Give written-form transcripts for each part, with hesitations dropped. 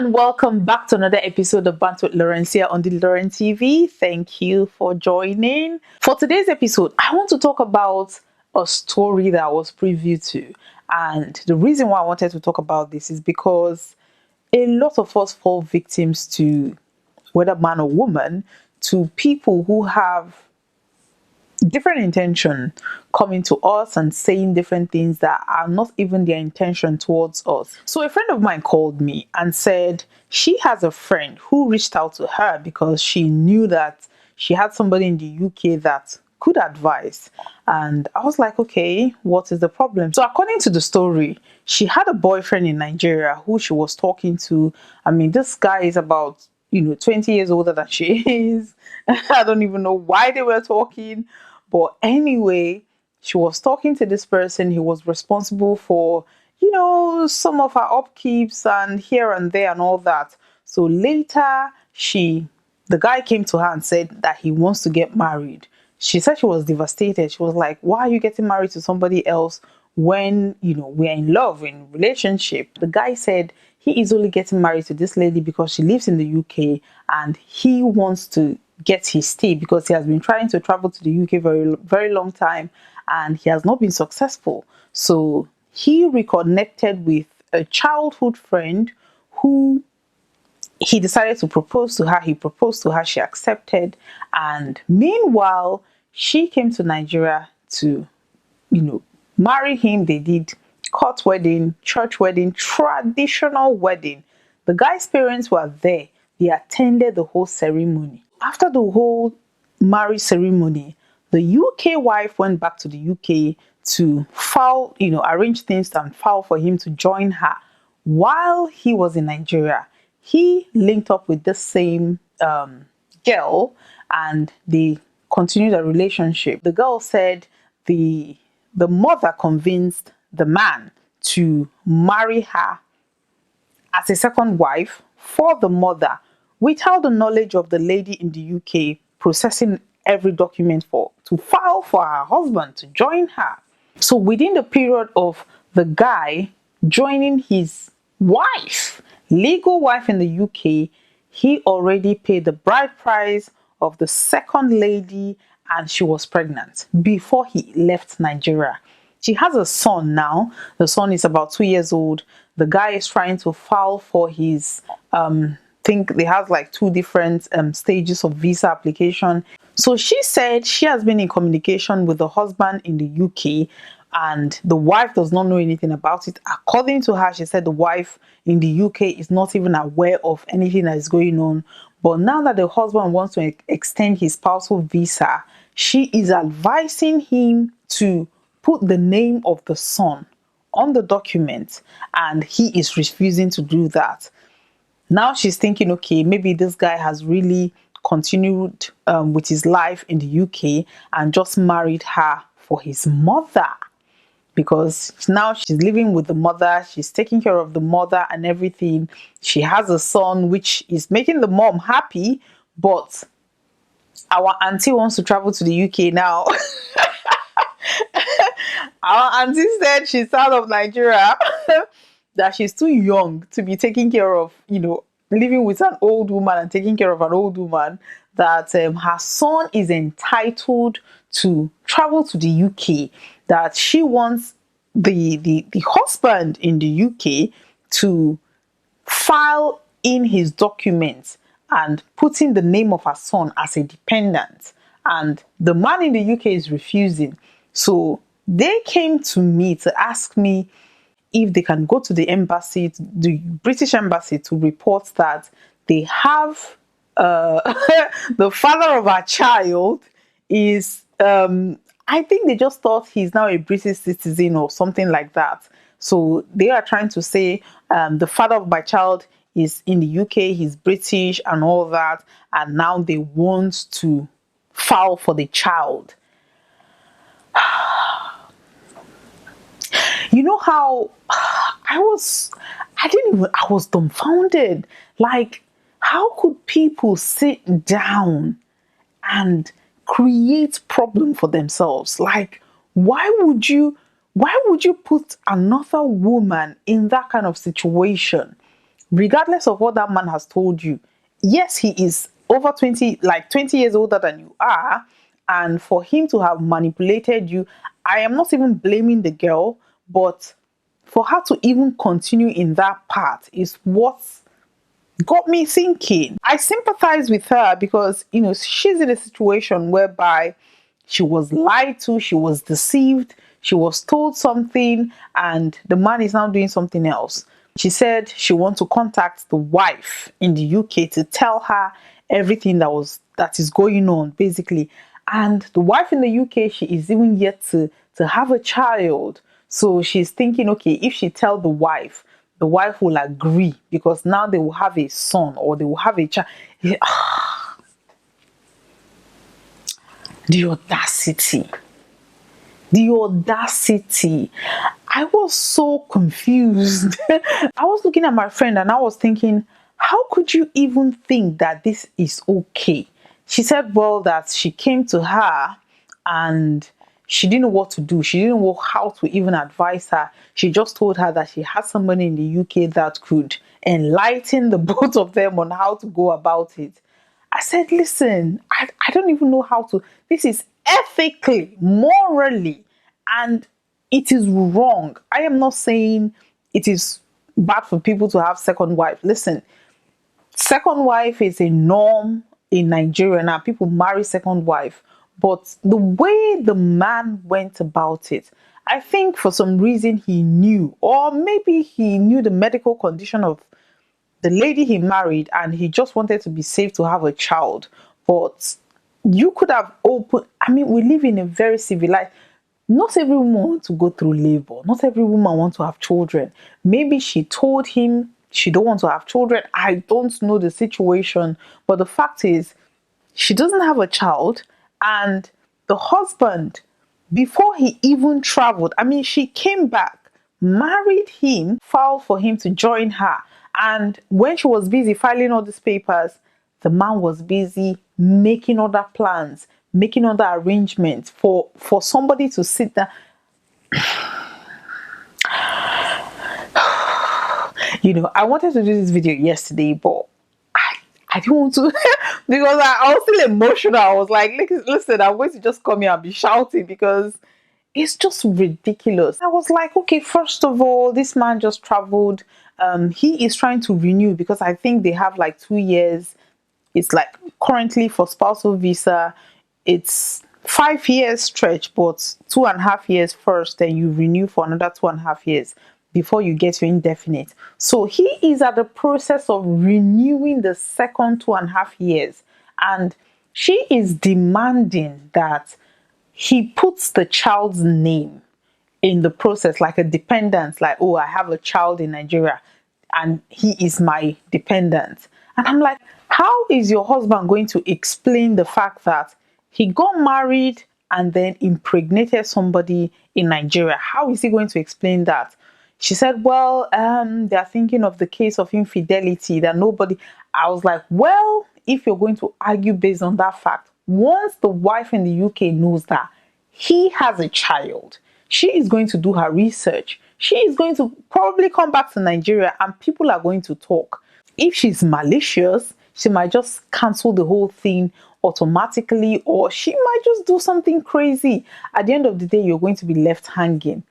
and welcome back to another episode of Bantz with Lawrencia on the Lawrencia TV. Thank you for joining. For today's episode, I want to talk about a story that I was privy to. And the reason why I wanted to talk about this is because a lot of us fall victims to, whether man or woman, to people who have different intention coming to us and saying different things that are not even their intention towards us. So a friend of mine called me and said she has a friend who reached out to her because she knew that she had somebody in the UK that could advise. And I was like, okay, what is the problem? So according to the story, she had a boyfriend in Nigeria who she was talking to. I mean, this guy is about 20 years older than she is. I don't even know why they were talking. But anyway, she was talking to this person. He was responsible for, some of her upkeeps and here and there and all that. So later, the guy came to her and said that he wants to get married. She said she was devastated. She was like, why are you getting married to somebody else when, we're in love, in relationship? The guy said he is only getting married to this lady because she lives in the UK and he wants to get his stay because he has been trying to travel to the UK very, very long time and he has not been successful. So he reconnected with a childhood friend who he decided to propose to her. He proposed to her, she accepted. And meanwhile, she came to Nigeria to, marry him. They did court wedding, church wedding, traditional wedding. The guy's parents were there. They attended the whole ceremony. After the whole marriage ceremony, the UK wife went back to the UK to file, arrange things and file for him to join her. While he was in Nigeria, he linked up with the same girl and they continued a relationship. The girl said the mother convinced the man to marry her as a second wife for the mother without the knowledge of the lady in the UK processing every document to file for her husband to join her. So within the period of the guy joining his wife, legal wife in the UK, he already paid the bride price of the second lady and she was pregnant before he left Nigeria. She has a son now. The son is about 2 years old. The guy is trying to file for his think they have like two different stages of visa application. So she said she has been in communication with the husband in the UK and the wife does not know anything about it. According to her, she said the wife in the UK is not even aware of anything that is going on. But now that the husband wants to extend his spousal visa, she is advising him to put the name of the son on the document and he is refusing to do that. Now she's thinking, okay, maybe this guy has really continued with his life in the UK and just married her for his mother. Because now she's living with the mother, she's taking care of the mother and everything. She has a son, which is making the mom happy, but our auntie wants to travel to the UK now. Our auntie said she's out of Nigeria, that she's too young to be taking care of, living with an old woman and taking care of an old woman, that her son is entitled to travel to the UK, that she wants the husband in the UK to file in his documents and put in the name of her son as a dependent. And the man in the UK is refusing. So they came to me to ask me if they can go to the embassy, the British embassy, to report that they have the father of our child is, I think they just thought he's now a British citizen or something like that. So they are trying to say the father of my child is in the UK, he's British and all that, and now they want to file for the child. You know how I was dumbfounded. Like, how could people sit down and create problem for themselves? Like, why would you put another woman in that kind of situation regardless of what that man has told you, yes, he is over 20, like 20 years older than you are. And for him to have manipulated you, I am not even blaming the girl, but for her to even continue in that path is what got me thinking. I sympathize with her because, she's in a situation whereby she was lied to, she was deceived, she was told something, and the man is now doing something else. She said she wants to contact the wife in the UK to tell her everything that is going on, basically. And the wife in the UK, she is even yet to have a child. So she's thinking, okay, if she tell the wife will agree because now they will have a son or they will have a child. The audacity. The audacity. I was so confused. I was looking at my friend and I was thinking, how could you even think that this is okay? She said, well, that she came to her and she didn't know what to do. She didn't know how to even advise her. She just told her that she had somebody in the UK that could enlighten the both of them on how to go about it. I said, listen, I don't even know how to. This is ethically, morally, and it is wrong. I am not saying it is bad for people to have second wife. Listen, second wife is a norm in Nigeria now. People marry second wife. But the way the man went about it, I think for some reason he knew, or maybe he knew the medical condition of the lady he married and he just wanted to be safe to have a child. But you could have we live in a very civilized. Not every woman wants to go through labor. Not every woman wants to have children. Maybe she told him she don't want to have children. I don't know the situation. But the fact is, she doesn't have a child. And the husband, before he even traveled, she came back, married him, filed for him to join her. And when she was busy filing all these papers, the man was busy making other plans, making other arrangements for somebody to sit down. I wanted to do this video yesterday, but I didn't want to because I was still emotional. I was like, listen, I'm going to just come here and be shouting because it's just ridiculous. I was like, okay, first of all, this man just traveled. He is trying to renew because I think they have like 2 years. It's like currently for spousal visa, it's 5 years stretch, but 2.5 years first, then you renew for another 2.5 years before you get your indefinite. So he is at the process of renewing the second 2.5 years, and she is demanding that he puts the child's name in the process like a dependent, like, oh, I have a child in Nigeria and he is my dependent. And I'm like, how is your husband going to explain the fact that he got married and then impregnated somebody in Nigeria? How is he going to explain that? She said, well, they're thinking of the case of infidelity that nobody. I was like, well, if you're going to argue based on that fact, once the wife in the UK knows that he has a child, she is going to do her research. She is going to probably come back to Nigeria and people are going to talk. If she's malicious, she might just cancel the whole thing automatically, or she might just do something crazy. At the end of the day, you're going to be left hanging.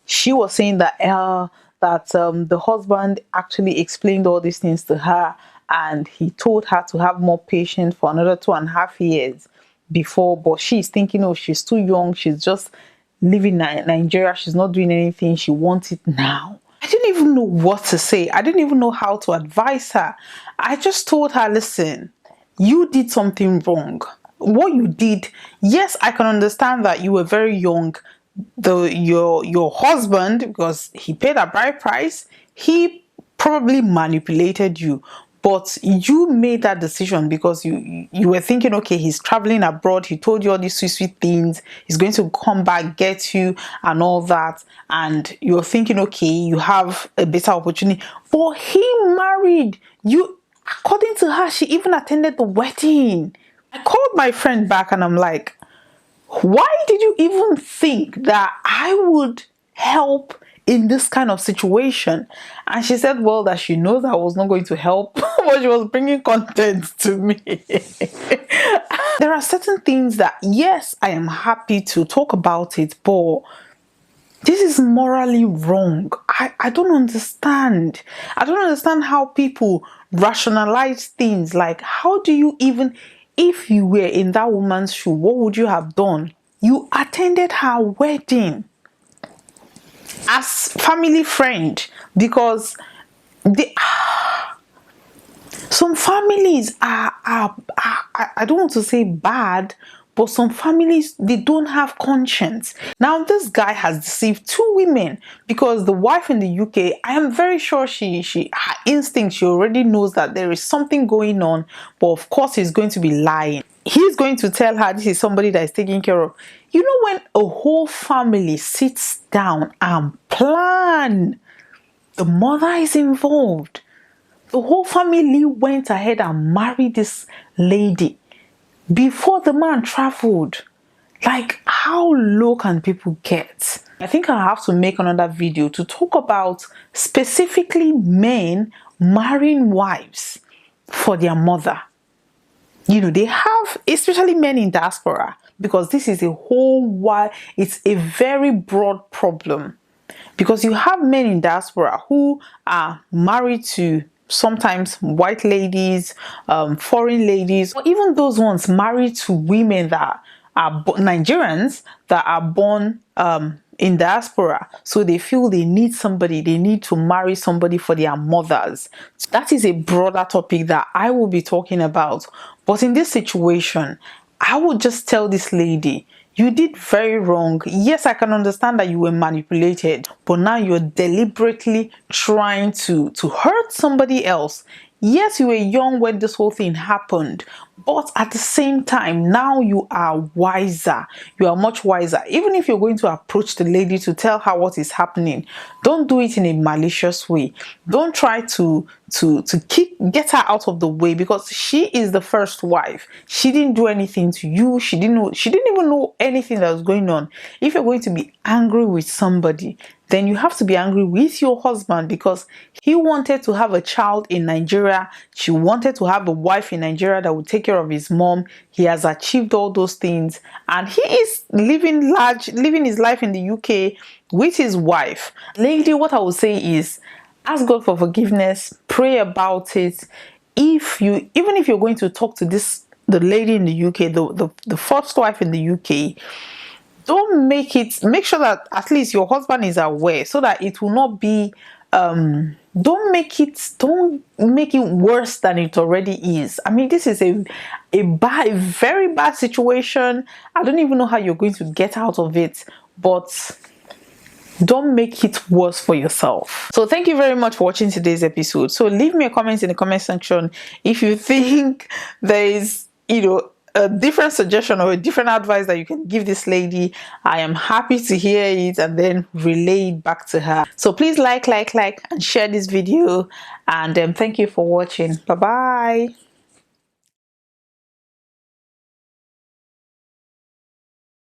She was saying that the husband actually explained all these things to her and he told her to have more patience for another 2.5 years before, but she's thinking, oh, she's too young, she's just living in Nigeria, she's not doing anything, she wants it now. I didn't even know what to say. I didn't even know how to advise her. I just told her, listen, you did something wrong. What you did, yes, I can understand that you were very young. Your husband, because he paid a bride price, he probably manipulated you, but you made that decision because you were thinking, okay, he's traveling abroad, he told you all these sweet things, he's going to come back, get you and all that, and you're thinking, okay, you have a better opportunity, but he married you. According to her, she even attended the wedding. I called my friend back and I'm like, why did you even think that I would help in this kind of situation? And she said, well, that she knows I was not going to help, but she was bringing content to me. There are certain things that, yes, I am happy to talk about it, but this is morally wrong. I don't understand. I don't understand how people rationalize things. Like, how do you even, if you were in that woman's shoe, what would you have done? You attended her wedding as family friend, because the some families are I don't want to say bad, but some families, they don't have conscience. Now this guy has deceived two women, because the wife in the UK, I am very sure she her instinct, she already knows that there is something going on, but of course he's going to be lying. He's going to tell her this is somebody that is taking care of. You know, when a whole family sits down and plan, the mother is involved. The whole family went ahead and married this lady before the man traveled. Like, how low can people get? I think I have to make another video to talk about specifically men marrying wives for their mother. You know, they have, especially men in diaspora, because this is a whole wide, it's a very broad problem. Because you have men in diaspora who are married to sometimes white ladies, foreign ladies, or even those ones married to women that are Nigerians that are born in diaspora. So they feel they need somebody, they need to marry somebody for their mothers. That is a broader topic that I will be talking about. But in this situation, I would just tell this lady, you did very wrong. Yes, I can understand that you were manipulated, but now you're deliberately trying to hurt somebody else. Yes, you were young when this whole thing happened, but at the same time, now you are wiser. You are much wiser. Even if you're going to approach the lady to tell her what is happening, don't do it in a malicious way. Don't try to get her out of the way, because she is the first wife. She didn't do anything to you. She didn't even know anything that was going on. If you're going to be angry with somebody, then you have to be angry with your husband, because he wanted to have a child in Nigeria. She wanted to have a wife in Nigeria that would take care of his mom. He has achieved all those things, and he is living his life in the UK with his wife. Lady, what I would say is, ask God for forgiveness, pray about it. Even if you're going to talk to the lady in the UK, the first wife in the UK, make sure that at least your husband is aware, so that it will not be don't make it worse than it already is. I mean, this is a very bad situation. I don't even know how you're going to get out of it, but don't make it worse for yourself. So thank you very much for watching today's episode. So leave me a comment in the comment section if you think there is, a different suggestion or a different advice that you can give this lady. I am happy to hear it and then relay it back to her. So please like and share this video, and thank you for watching. Bye bye.